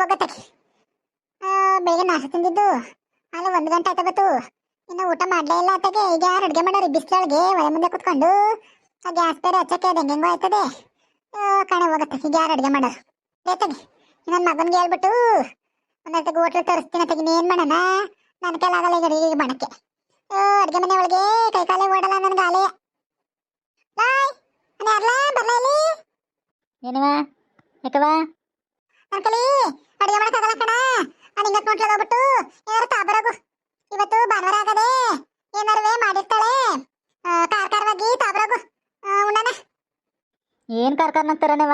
ಹೋಗತ್ತಕಿ. ಬೆಳಿಗ್ಗೆ ನಾಷ್ಟ ತಿಂದಿದ್ದು ಅಲ್ಲ 1 ಗಂಟೆ ಆಯ್ತಾ ಬತ್ತು. ಇನ್ನು ಊಟ ಮಾಡ್ಲೇ ಇಲ್ಲ ಅತ್ತಗೆ. ಈಗ ಯಾರು ಅಡುಗೆ ಮಾಡೋರು ಬಿಸಿಲೊಳಗೆ ಒಲೆ ಮುಂದೆ ಕುತ್ಕೊಂಡು ಆ ಗ್ಯಾಸ್ ಬೇರೆ ಹಚ್ಚಕ್ಕೆ ಅದು ಹೆಂಗೆಂಗೋ ಆಯ್ತದೆ. ಕಣೆ ಹೋಗತ್ತೆ. ಈಗ ಯಾರು ಅಡುಗೆ ಮಾಡೋರು ತಗಿ. ನನ್ನ ಮಗನಿಗೆ ಹೇಳ್ಬಿಟ್ಟು ಒಂದೊತ್ತಿಗೆ ಹೋಟ್ಲು ತರಿಸ್ತೀನಿ ತಗಿ. ಏನು ಮಾಡೋಣ, ನನ್ನ ಕೈಲಾಗಲ್ಲ ಈಗ ಅಡುಗೆ ಮಾಡಕ್ಕೆ. ಅಡುಗೆ ಮನೆ ಒಳಗೆ ಕೈ ಕಾಲೇ ಓಡಲ್ಲ ನನಗೆ ಆಲೇ. ಲಾಯ್ ನಾನು ಯಾರಲ್ಲ ಬರಲ್ಲ ಇಲ್ಲಿ. ಏನವ ಯಾಕವ ನನ್ನ ಕಲಿ ಅಡುಗೆ ಮಾಡೋಕ್ಕಾಗಲ್ಲ ಕಣ. ನಾನು ಹಿಂಗತ್ ನೋಟ್ಲಲ್ಲಿ ಹೋಗ್ಬಿಟ್ಟು ಏನಾರು ತಾಬರೋಗು. ಇವತ್ತು ಭಾನುವಾರ ಆಗದೆ, ಏನಾರುವೆ ಮಾಡಿರ್ತಾಳೆ ಕಾರ್ಕಾರವಾಗಿ ತಾಬರೋಗು ಉಣ್ಣನ. ಏನು ಕಾರ್ಕಾರನ ಅಂತಾರನವ?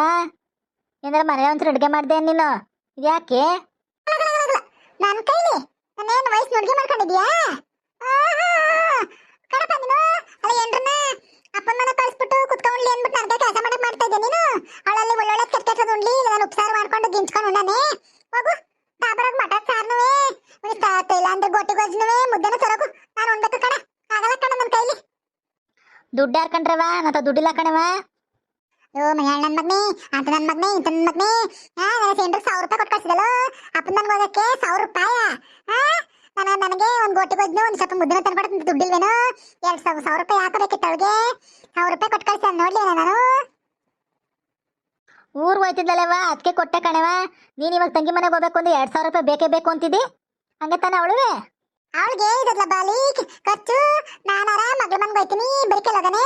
ಏನಾರ ಮನೆ ಒಂಚೂರು ಅಡುಗೆ ಮಾಡಿದೆ ನೀನು? ಇದ್ಯಾಕೆ ನನ್ನ ಕೈಲಿ ನಾನೇನು ವಯಸ್ಸು ಅಡುಗೆ ಮಾಡ್ಕೊಂಡಿದ್ಯಾ ಕಣಪ್ಪ ನೀನು? ಅಲ್ಲ ಏನ್ರನ್ನ ಅಪ್ಪನ ಮನೆ ಕಳಿಸ್ಬಿಟ್ಟು ಕುತ್ಕೊಂಡ್ಲಿ ಅಂದ್ಬಿಟ್ಟು ನನಗೆ ಕೆಲಸ ಮಾಡಕ್ ಮಾಡ್ತಾ ಇದ್ದೆ ನೀನು. ಅವಳಲ್ಲಿ ಒಳ್ಳೊಳ್ಳೆ ಕೆಟ್ಟದ್ದು ಉಣ್ಲಿ, ಇಲ್ಲ ನಾನು ಉಪ್ಸಾರು ಮಾಡ್ಕೊಂಡು ಗಿಂಚ್ಕೊಂಡು ಉಣ್ಣನೆ. ಹೋಗು ತಾಬರಾಗ ಮಟನ್ ಸಾರ್ನುವೆ, ಇಲ್ಲ ಅಂದ್ರೆ ಗೋಟಿ ಗೊಜ್ಜುನುವೆ, ಮುದ್ದೆನೂ ತರೋಗು. ನಾನು ಉಣ್ಬೇಕು ಕಣ. ಆಗಲ್ಲ ಕಣ ನನ್ನ ಕೈಲಿ. ದುಡ್ಡು ಯಾರ್ಕಂಡ್ರವ? ನಾತ ದುಡ್ಡಿಲ್ಲ ಕಣವ. ಮಯಾಳ್ ನನ್ನ ಮಗ್ನಿ ಅಂತ ನನ್ನ ಮಗ್ನಿ ಇಂತ ನನ್ನ ಮಗ್ನಿ. ಸೇಂಡ್ರಿಗೆ 1000 ರೂಪಾಯಿ ಕೊಟ್ಟು ಕಳ್ಸಿದಲ್ಲ ಅಪ್ಪನ ಮನೆಗೆ ಹೋಗಕ್ಕೆ. 1000 ರೂಪಾಯಿ ನನಗೆ ಒಂದು ಗೋಟಿ ಗೊಜ್ಜು ಒಂದು ಸ್ವಲ್ಪ ಮುದ್ದೆನ ತಂದ್ಕೊಡ್ತೀನಿ. ದುಡ್ಡಿಲ್ವೇನೋ? 1000 ರೂಪಾಯಿ ಹಾಕಬೇಕಿತ್ತು ಅವಳಿಗೆ. 1000 ರೂಪಾಯಿ ಕೊಟ್ಟು ಕಳ್ಸಿದ ನೋಡ್ಲಿ ನಾನು. ಊರ್ಗೆ ಹೋಯ್ತಿದ್ದಲ್ಲವ ಅದಕ್ಕೆ ಕೊಟ್ಟೆ ಕಣವ. ನೀನು ಇವಾಗ ತಂಗಿ ಮನೆಗೆ ಹೋಗ್ಬೇಕು ಅಂದ್ರೆ 2000 ರೂಪಾಯಿ ಬೇಕೇ ಬೇಕು ಅಂತಿದ್ದಿ. ಹಂಗೆ ತಾನೆ ಅವಳುವೆ? ಅವಳಿಗೆ ಇದಲ್ಲ ಬಾಲಿ ಖರ್ಚು. ನಾನಾರ ಮಗಳ ಮನ್ಗೆ ಹೋಯ್ತೀನಿ ಬರಿಕೆಲ್ಲೋಗನೆ.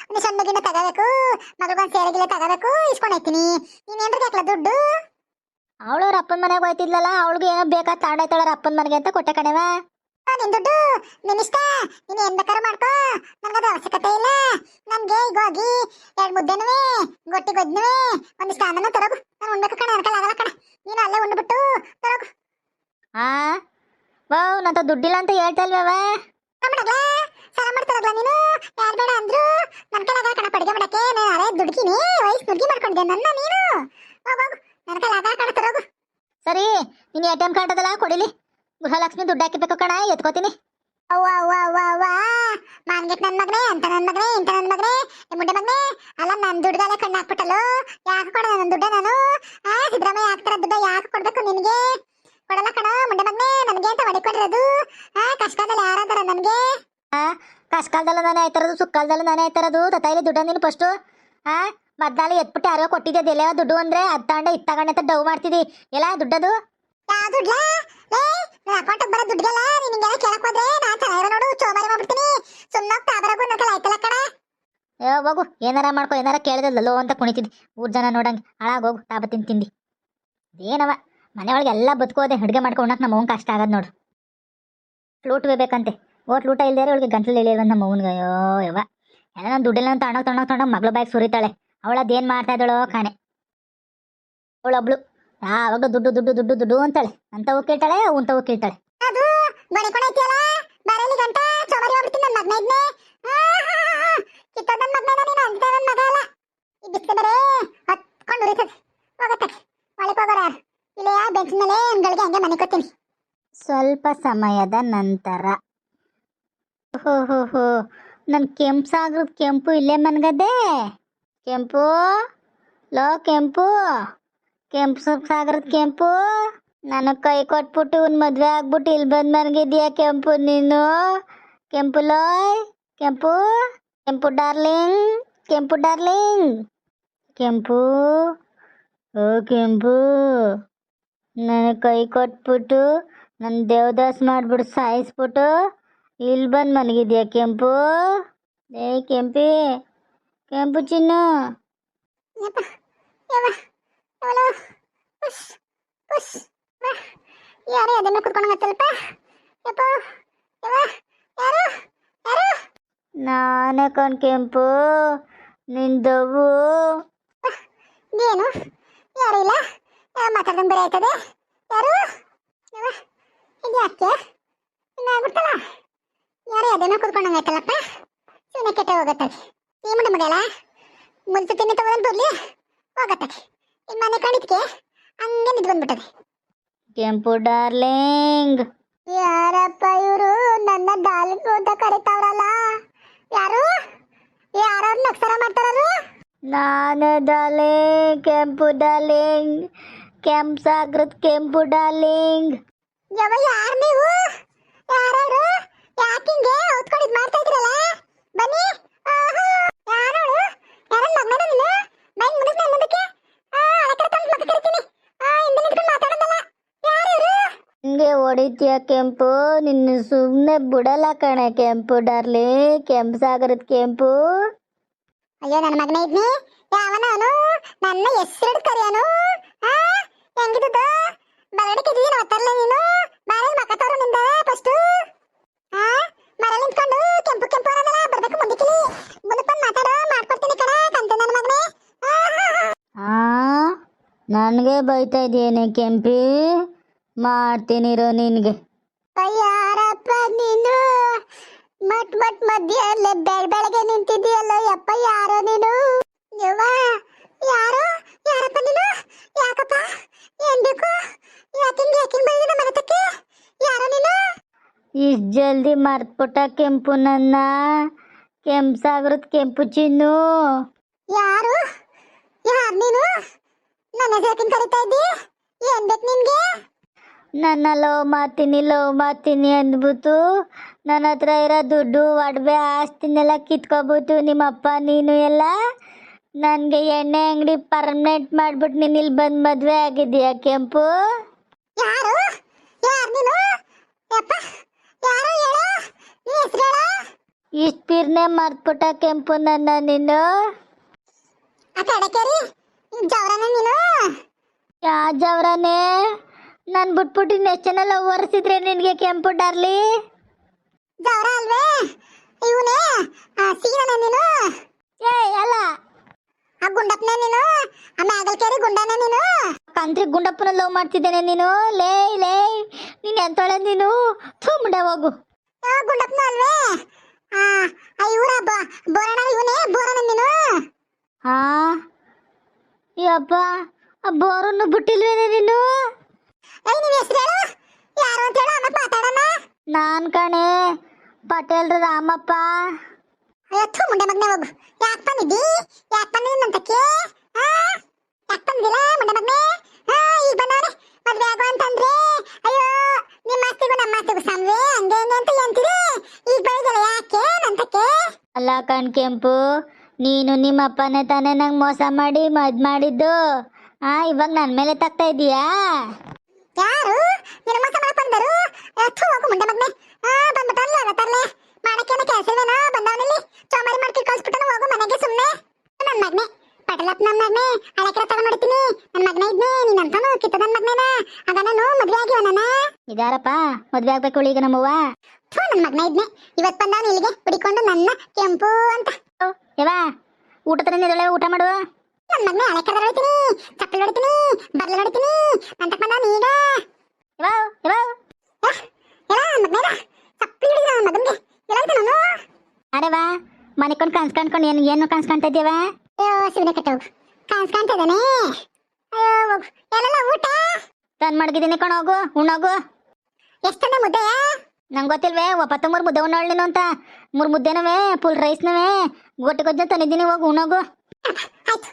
ಒಂದು ಸಣ್ಣ ಗಿಣ್ಣ ತಗೋಬೇಕು, ಮಗಳಿಗೊಂದು ಸೇರೆಗಿಲೆ ತಗೋಬೇಕು, ಇಸ್ಕೊಂಡು ಹೋಯ್ತೀನಿ. ನೀನೇನ್ರಿಗೆ ಹಾಕ್ಲ ದುಡ್ಡು? ಅವಳವ್ರ ಅಪ್ಪನ ಮನೆಗೆ ಹೋಯ್ತಿದ್ಲಲ್ಲ, ಅವಳಿಗೆ ಏನೋ ಬೇಕಾ ತಾಂಡಾಯ್ತಾಳ ಅಪ್ಪನ ಮನೆಗೆ ಅಂತ ಕೊಟ್ಟೆ ಕಣವ. ನಿನ್ ದುಡ್ಡು ನಿನ್ನಿಷ್ಟ, ನೀನು ಏನ್ ಬೇಕಾದ್ರೂ ಮಾಡ್ಕೋ. ನನ್ಗದು ಅವಶ್ಯಕತೆ ಇಲ್ಲ. ನನ್ಗೆ ಈಗ ಹೋಗಿ 2 ಮುದ್ದೆನುವೆ ಗೊಟ್ಟಿ ಗೊಜ್ಜುನುವೆ ಒಂದಿಷ್ಟು ಅನ್ನನೂ ತರೋಗು. ನಾನು ಉಣ್ಬೇಕು ಕಣ. ನನ್ನ ಆಗಲ್ಲ ಕಣ. ನೀನು ಅಲ್ಲೇ ಉಂಡ್ಬಿಟ್ಟು ತರೋಗು. ವಾವ್, ನಂತ ದುಡ್ಡಿಲ್ಲ ಅಂತ ಹೇಳ್ತಾ ಇಲ್ವವ? ಸಾಲ ಮಾಡ್ತಾರಲ್ಲ ನೀನು. ಯಾರು ಬೇಡ ಅಂದ್ರು ನನ್ನ ಕೈಲಾಗ ಕಣ ಅಡುಗೆ ಮಾಡಕ್ಕೆ. ನಾನು ಅರೇ ದುಡ್ಕಿನಿ, ವಯಸ್ಸು ನುಡ್ಗಿ ಮಾಡ್ಕೊಂಡಿದ್ದೆ ನನ್ನ ನೀನು. ಹೋಗೋಗು ನನ್ನ ಕೈಲಾಗ ಕಣ ತರೋಗು. ಸರಿ, ನೀನು ATM ಕಾರ್ಡ್ ಅದಲ್ಲ ಕೊಡಿಲಿ. ಗೃಹಲಕ್ಷ್ಮಿ ದುಡ್ಡು ಹಾಕಿಬೇಕು ಕಣ, ಎತ್ಕೋತೀನಿ. ಅವ್ವ ಅವ್ವ ಅವ್ವ ಅವ್ವ ಮಾನ್ಗೆಟ್ ನನ್ನ ಮಗನೇ ಅಂತ ನನ್ನ ಮಗನೇ ಇಂತ ನನ್ನ ಮಗನೇ ಮುಂಡೆ ಮಗನೇ. ಅಲ್ಲ ನನ್ನ ದುಡ್ಡಲ್ಲೇ ಕಣ್ಣು ಹಾಕ್ಬಿಟ್ಟಲು. ಯಾಕೆ ಕೊಡ ನನ್ನ ದುಡ್ಡ ನಾನು? ಸಿದ್ದರಾಮಯ್ಯ ಹಾಕ್ತಾರ ದುಡ್ಡ ಯಾಕೆ ಕೊಡ್ಬೇಕು ನಿನಗೆ? ಕೊಡಲ್ಲ ಕಣ ಮುಂಡೆ ಮಗನೇ. ನನಗೆ ಅಂತ ಹೊಡಿಕೊಡಿರೋದು. ಕಷ್ಟದಲ್ಲಿ ಯಾರಾದಾರ ನನಗೆ? ಕಷ್ಟಕಾಲದಲ್ಲ ನಾನೇ ಆಯ್ತಾರದು, ಸುಕ್ಕಾಲದಲ್ಲ ನಾನೇ ಆಯ್ತಾರದು. ತತಾಯಿಲಿ ದುಡ್ಡ ನೀನು ಫಸ್ಟು ಮದ್ನಾಲೆ ಎತ್ಬಿಟ್ಟು ಯಾರೋ ಕೊಟ್ಟಿದ್ದೆ ಎಲ್ಲ ದುಡ್ಡು ಅಂದ್ರೆ ಅದ್ ತಗೊಂಡೆ ಇದ್ ತಗೊಂಡೆ ಅಂತ ಡವ್ ಮಾಡ್ತಿದ್ದಿ. ಎಲ್ಲ ದುಡ್ಡದು ಯಾವ ದುಡ್ಲ? ನನ್ನ ಅಕೌಂಟಿಗೆ ಬರೋ ದುಡ್ಡಿಗೆಲ್ಲ ನಿನಗೆಲ್ಲ ಕೇಳಕ್ ಹೋದ್ರೆ ನಾನು ಚೆನ್ನಾಗಿರೋ ನೋಡು ಚೋಮಾರಿ ಮಾಡ್ಬಿಡ್ತೀನಿ. ಸುಮ್ಮನೆ ತಾಬರಾಗು ನನ್ನ ಕೈಲಿ ಆಯ್ತಲ್ಲ ಕಣ. ಹೋಗು, ಏನಾರ ಮಾಡ್ಕೊ. ಏನಾರ ಕೇಳಿದಲ್ಲೋ ಅಂತ ಕುಣಿತಿದ್ದಿ. ಊರ್ ಜನ ನೋಡಂಗೆ ಹಾಳಾಗೋಗು. ತಾಬ ತಿಂದು ಏನವ ಮನೆ ಒಳಗೆ ಎಲ್ಲ ಬದುಕೋದೆ. ಅಡುಗೆ ಮಾಡ್ಕೊ ಉಣ್ಣಕ್ಕೆ ನಮ್ಮ ಅವ್ನ ಕಷ್ಟ ಆಗದ್ ನೋಡು. ಲೂಟ್ ಬೇಕಂತೆ. ಊಟ ಇಲ್ದೇ ಅವಳಿಗೆ ಗಂಟ್ಲು ಇಳಿಯಲ್ವ ನಮ್ಮ ಅವ್ನಿಗೆ. ಅಯ್ಯೋ ಯವ್ವ, ಎಲ್ಲ ನಾನು ದುಡ್ಡೆಲ್ಲ ತಗೊಂಡೋಗಿ ಮಗಳು ಬಾಯಿಗೆ ಸುರಿತಾಳೆ. ಅವಳದೇನು ಮಾಡ್ತಾ ಇದ್ದಾಳೋ ಕಾಣೆ. ಅವಳೊಬ್ಳು ಯಾವಾಗ ದುಡ್ಡು ದುಡ್ಡು ದುಡ್ಡು ದುಡ್ಡು ಅಂತಾಳೆ. ಅಂತವು ಕೇಳ್ತಾಳೆ, ಅವಂತವು ಕೇಳ್ತಾಳೆ. ಅದು ಬಡಿಕೊಂಡೈತಿಯಲ್ಲ ಬರಲಿ ಗಂಟ ಚೋಮಾರಿ ಮಾಡ್ಬಿಡ್ತೀನಿ ನನ್ನ ಮಗನ ಇದ್ನೆ. ಕಿತ್ತೋದ ನನ್ನ ಮಗನ ನೀನು ಅಂತ ನನ್ನ ಮಗ ಅಲ್ಲ. ಈ ಬಿಸ್ಲು ಬೇರೆ ಹತ್ಕೊಂಡು ಉರಿತದೆ. ಹೋಗತ್ತೆ ಒಳಗೆ ಹೋಗೋರ ಯಾರು ಇಲ್ಲ. ಬೆಂಚ್ ಮೇಲೆ ಗಳಿಗೆ ಹಂಗೆ ಮನೆ ಕೊತ್ತೀನಿ. ಸ್ವಲ್ಪ ಸಮಯದ ನಂತರ ಹೋ ನನ್ನ ಕೆಂಪು ಸಾಗರದ ಕೆಂಪು ಇಲ್ಲೇ ಮನ್ಗದೆ. ಕೆಂಪು ಲೋ ಕೆಂಪು, ಕೆಂಪು ಸಾಗರದ ಕೆಂಪು, ನನಗೆ ಕೈ ಕೊಟ್ಬಿಟ್ಟು ಒಂದು ಮದುವೆ ಆಗ್ಬಿಟ್ಟು ಇಲ್ಲಿ ಬಂದು ಮನ್ಗಿದ್ಯಾ ಕೆಂಪು ನೀನು? ಕೆಂಪು ಲೋಯ್ ಕೆಂಪು, ಕೆಂಪು ಡಾರ್ಲಿಂಗ್, ಕೆಂಪು ಡಾರ್ಲಿಂಗ್, ಕೆಂಪು ಓ ಕೆಂಪು, ನನಗೆ ಕೈ ಕೊಟ್ಬಿಟ್ಟು ನನ್ನ ದೇವದಾಸ್ ಮಾಡಿಬಿಟ್ಟು ಸಾಯಿಸ್ಬಿಟ್ಟು ಇಲ್ಲಿ ಬಂದು ಮನಗಿದ್ಯಾ ಕೆಂಪು? ಏ ಕೆಂಪಿ, ಕೆಂಪು ಚಿನ್ನು. ಯಾರು ಅದನ್ನ ಕುತ್ಕೊಂಡಂಗತ್ತಲ್ಪ. ನಾನೇ ಕಣ್ ಕೆಂಪು, ನಿಂದವು. ಏನು ಯಾರು ಇಲ್ಲ ಮಾತಾಡ್ದಂಗೆ ಬೇರೆ ಆಯ್ತದೆ. ಯಾರು ಇದು ಯಾಕೆ ಇನ್ನಾಗ್ಬಿಡ್ತಲ್ಲ. ಯಾರೇ ಅದನ್ನ ಕುತ್ಕೊಂಡಂಗಾಯ್ತಲ್ಲಪ್ಪ. ಸುಮ್ಮನೆ ಕೆಟ್ಟ ಹೋಗತ್ತೆ. ಈ ಮುಂಡೆ ಮುಡಿಯಲ್ಲ ಮುಲ್ತು ತಿನ್ನಿ ತಗೋದಂತ ಬರ್ಲಿ ಹೋಗತ್ತೆ. ಇನ್ನು ಮನೆ ಕಾಣಿದ್ಕೆ ಹಂಗೆ ನಿಂತು ಬಂದ್ಬಿಟ್ಟದೆ. ಕೆಂಪು ಡಾರ್ಲಿಂಗ್. ಯಾರಪ್ಪ ಇವರು ನನ್ನ ಡಾರ್ಲಿಂಗ್ ಅಂತ ಕರೀತಾವ್ರಲ್ಲ? ಯಾರು ಯಾರವ್ರನ್ನ ಅಕ್ಷರ ಮಾಡ್ತಾರದು? ನಾನು ಡಾರ್ಲಿಂಗ್, ಕೆಂಪು ಡಾರ್ಲಿಂಗ್. ಕೆಂಪ್ಸಾಗ್ರದ್ ಕೆಂಪು ಡಾರ್ಲಿಂಗ್. ಯಾವ ಯಾರು ನೀವು? ಯಾರು? ಯಾಕಿಂಗೆ ಹೊತ್ಕೊಂಡು ಇದು ಮಾಡ್ತಾ ಇದ್ರಲ್ಲ? ಬನ್ನಿ. ಯಾರು? ಯಾರನ್ನ ಮಗನ ನೀನು? ಬೈ ಮುಂದಕ್ಕೆ ಮುಂದಕ್ಕೆ. ಅಳಕಡೆ ತಂದು ಮಗ ಕರಿತೀನಿ. ಹಿಂದೆ ನಿಂತ್ಕೊಂಡು ಮಾತಾಡೋದಲ್ಲ. ಯಾರು ಇವರು? ಹಿಂಗೆ ಹೊಡಿತೀಯ ಕೆಂಪು, ನಿನ್ನ ಸುಮ್ಮನೆ ಬಿಡಲ್ಲ ಕಣೆ ಕೆಂಪು ಡಾರ್ಲಿಂಗ್. ಕೆಂಪ್ಸಾಗರದ ಕೆಂಪು. ಅಯ್ಯೋ ನನ್ನ ಮಗನೇ ಇದ್ನಿ. ಯಾವನವನು? ನನ್ನ ಹೆಸರು ಕರೆಯೋನು. ಹೆಂಗಿದ್ದು? ಬರಡಿಕೆ ಇದೀನಿ ಒತ್ತರ್ಲೆ ನೀನು. ಬಾರೆ ಮಕ್ಕ ತೋರು ನಿಂದ ಫಸ್ಟು. ಮರ ನಿಂತ್ಕೊಂಡು ಕೆಂಪು ಕೆಂಪು ಅನ್ನೋದಲ್ಲ ಬರ್ಬೇಕು ಮುಂದಕ್ಕೆ. ಮುಂದಕ್ಕೆ ಬಂದು ಮಾತಾಡೋ ಮಾಡ್ಕೊಡ್ತೀನಿ ಕಣ ಕಂತೆ ನನ್ನ ಮಗನೇ. ನನಗೆ ಬೈತಾ ಇದೆಯೇನೆ ಕೆಂಪಿ? ಮಾಡ್ತೀನಿರೋ ನಿನಗೆ. ಯಾರಪ್ಪ ನೀನು? ಮಟ್ ಮಧ್ಯಲ್ಲೇ ಬೆಳಗ್ಗೆ ನಿಂತಿದ್ದೀಯಲ್ಲ ಯಪ್ಪ. ಯಾರೋ ನೀನು? ಯವ್ವ ಯಾರು? ಯಾರಪ್ಪ ನೀನು? ಯಾಕಪ್ಪ? ಏನ್ ಬೇಕು? ಯಾಕಿಂಗ್ ಬಂದಿದ್ದ ಮರತಕ್ಕೆ? ಯಾರೋ ನೀನು? ಇಷ್ಟು ಜಲ್ದಿ ಮರ್ತ್ಬಿಟ್ಟ ಕೆಂಪು ನನ್ನ? ಕೆಂಪ್ಸಾಗರದ ಕೆಂಪು ಚಿನ್ನು. ಯಾರು? ಯಾರು ನೀನು? ನನ್ನ ಹೆಸರು ಕರಿತಾ ಇದ್ದಿ? ಏನ್ ಬೇಕು ನಿನ್ಗೆ? ನನ್ನ ಲವ್ ಮಾಡ್ತೀನಿ ಅಂದ್ಬಿಟ್ಟು ನನ್ನ ಹತ್ರ ಇರೋ ದುಡ್ಡು ಒಡವೆ ಆಸ್ತಿನೆಲ್ಲ ಕಿತ್ಕೊಬಿಟ್ಟು ನಿಮ್ಮಪ್ಪ ನೀನು ಎಲ್ಲ ನನಗೆ ಎಣ್ಣೆ ಅಂಗಡಿ ಪರ್ಮನೆಂಟ್ ಮಾಡ್ಬಿಟ್ಟು ನೀನು ಇಲ್ಲಿ ಬಂದು ಮದುವೆ ಆಗಿದ್ದೀಯಾ ಕೆಂಪು? ಯಾರು? ಯಾರು ನೀನು? ಯಪ್ಪ ಯಾರು ಹೇಳು? ನೀ ಹೆಸರು ಹೇಳು. ಇಷ್ಟು ಪಿರ್ನೆ ಮರ್ತ್ಬಿಟ್ಟ ಕೆಂಪು ನನ್ನ ನೀನು? ಆ ಕಡೆಕೇರಿ ಜವರನ ನೀನು? ಯಾ ಜವ್ರನೇ? ನಾನು ಬಿಟ್ಬಿಟ್ಟು ಎಷ್ಟು ಜನ ಲವ್ ಒರೆಸಿದ್ರೆ ನಿನಗೆ ಕೆಂಪು ಡಾರ್ಲಿ? ಜವರ ಅಲ್ವೇ ಇವನೇ? ಸೀನನ ನೀನು? ಏ ಅಲ್ಲ, ಆ ಗುಂಡಪ್ಪನ ನೀನು? ಆ ಮ್ಯಾಗಲ್ಕೇರಿ ಗುಂಡನ ನೀನು? ಕಂತ್ರಿ ಗುಂಡಪ್ಪನ ಲವ್ ಮಾಡ್ತಿದ್ದೇನೆ ನೀನು? ಲೇ ನೀನು ಎಂತೊಳೆ ನೀನು? ಮುಂಡೆ ಹೋಗು. ಗುಂಡಪ್ಪನ ಅಲ್ವೇ? ಇವರ ಬೋರಣ ಇವನೇ ಬೋರನ ನೀನು? ಹಾ ಯಪ್ಪ, ಆ ಬೋರನ್ನು ಬಿಟ್ಟಿಲ್ವೇನೆ ನೀನು? ನೀನ್ ಹೆಸರು ಹೇಳು. ಯಾರು ಅಂತ ಹೇಳು ಆಮೇಲೆ ಮಾತಾಡೋಣ. ನಾನ್ ಕಣೆ ಪಟೇಲ್ರ ರಾಮಪ್ಪ. ಅಯ್ಯೋ ಮುಂಡೆ ಮಗನೆ ಹೋಗು. ಯಾಕೆ ಬಂದಿದ್ದಿ? ಯಾಕೆ ಬಂದಿದ್ದೀನಿ ಅಂತಕ್ಕೆ? ಯಾಕೆ ಬಂದಿಲ್ಲ ಮುಂಡೆ ಮಗನೆ? ಈಗ ಬಂದವನೆ ಮದ್ವೆ ಆಗು ಅಂತಂದ್ರೆ ಅಯ್ಯೋ ನಿಮ್ಮ ಆಸ್ತಿಗೂ ನಮ್ಮ ಆಸ್ತಿಗೂ ಸಮವೇ ಹಂಗೆ ಹಂಗೆ ಅಂತ ಅಂತೀರಿ. ಈಗ ಬಂದಿದ್ದಲ್ಲ ಯಾಕೆ ನಂತಕ್ಕೆ? ಅಲ್ಲ ಕಣ್ ಕೆಂಪು, ನೀನು ನಿಮ್ಮಪ್ಪನೇ ತಾನೇ ನಂಗೆ ಮೋಸ ಮಾಡಿ ಮಾಡಿದ್ದು. ಇವಾಗ ನನ್ನ ಮೇಲೆ ತಗ್ತಾ ಇದೀಯಾ? ಯಾರು ನಿನ್ನ ಮೋಸ ಮಾಡಕ್ ಬಂದರು? ಹೋಗು ಮುಂಡೆ ಮಗನೆ. ಬಂದ್ಬಿಟ್ಟಲ್ಲ ತರ್ಲೆ ಮಾಡಕ್ಕೇನ ಕೆಲಸ ಇವೇನೋ? ಬಂದವನಲ್ಲಿ ಚೋಮಾರಿ ಮಾಡ್ಕಿ ಕಳ್ಸ್ಬಿಟ್ಟನು. ಹೋಗು ಮನೆಗೆ ಸುಮ್ಮನೆ. ನನ್ನ ಮಗನೆ ಪಟಲಪ್ಪ ನನ್ನ ಮಗನೆ ಹಳೆಕರ ತಗೊಂಡ್ಬಿಡ್ತೀನಿ. ನನ್ನ ಮಗನ ಇದ್ನೇ ನೀನಂತಾನು ಕಿತ್ತ ನನ್ನ ಮಗನೇನ? ಆಗ ನಾನು ಮದ್ವೆ ಆಗಿವನ? ಇದಾರಪ್ಪ ಮದ್ವೆ ಆಗ್ಬೇಕು ಈಗ ನಮ್ಮವ್ವ. ನನ್ನ ಮಗನ ಇದ್ನೇ ಇವತ್ತು ಬಂದವನು ಇಲ್ಲಿಗೆ ಹುಡಿಕೊಂಡು ನನ್ನ ಕೆಂಪು ಅಂತ. ಯವ್ವ ಊಟ ತರ ಊಟ ಮಾಡುವ. ನನ್ನ ಮಗನೇ ಹಳೆಕರ ಹೊಡಿತೀನಿ, ಚಪ್ಪಲಿ ಹೊಡಿತೀನಿ, ಬರ್ಲೆ ಹೊಡಿತೀನಿ ಅಂತ ಬಂದವನು ಈಗ. ಎಲ್ಲ ಮಗನೇನ ಚಪ್ಪಲಿ ಹೊಡಿದ ನನ್ನ ಮಗನಿಗೆ ಎಲ್ಲ ನಾನು. ಅರೆ ವಾ ಮನೆಕೊಂಡು ಕನ್ಸ್ಕೊಂಡ್ಕೊಂಡು ಏನು ಕನ್ಸ್ಕೊಂತ ಇದ್ದೀವ? ಅಯ್ಯೋ ಶಿವನೇ ಕಟ್ಟೋಗು ಕಾಣಿಸ್ಕೊಂತ ಇದ್ದಾನೆ. ಅಯ್ಯೋ ಹೋಗು. ಎಲ್ಲೆಲ್ಲ ಊಟ ಮಡಗಿದ್ದೀನಿ ಕಣ, ಹೋಗು ಉಣ್ಣೋಗು. ಎಷ್ಟನೇ ಮುದ್ದೆ? ನಂಗೆ ಗೊತ್ತಿಲ್ವೇ ಒಪ್ಪತ್ತು 3 ಮುದ್ದೆ ಉಣ್ಣೋಳ್ ನೀನು ಅಂತ. 3 ಮುದ್ದೆನವೇ ಫುಲ್ ರೈಸ್ನವೇ ಗೊಟ್ಟಿ ಗೊಜ್ಜ ತಂದಿದ್ದೀನಿ, ಹೋಗು ಉಣ್ಣೋಗು. ಆಯ್ತು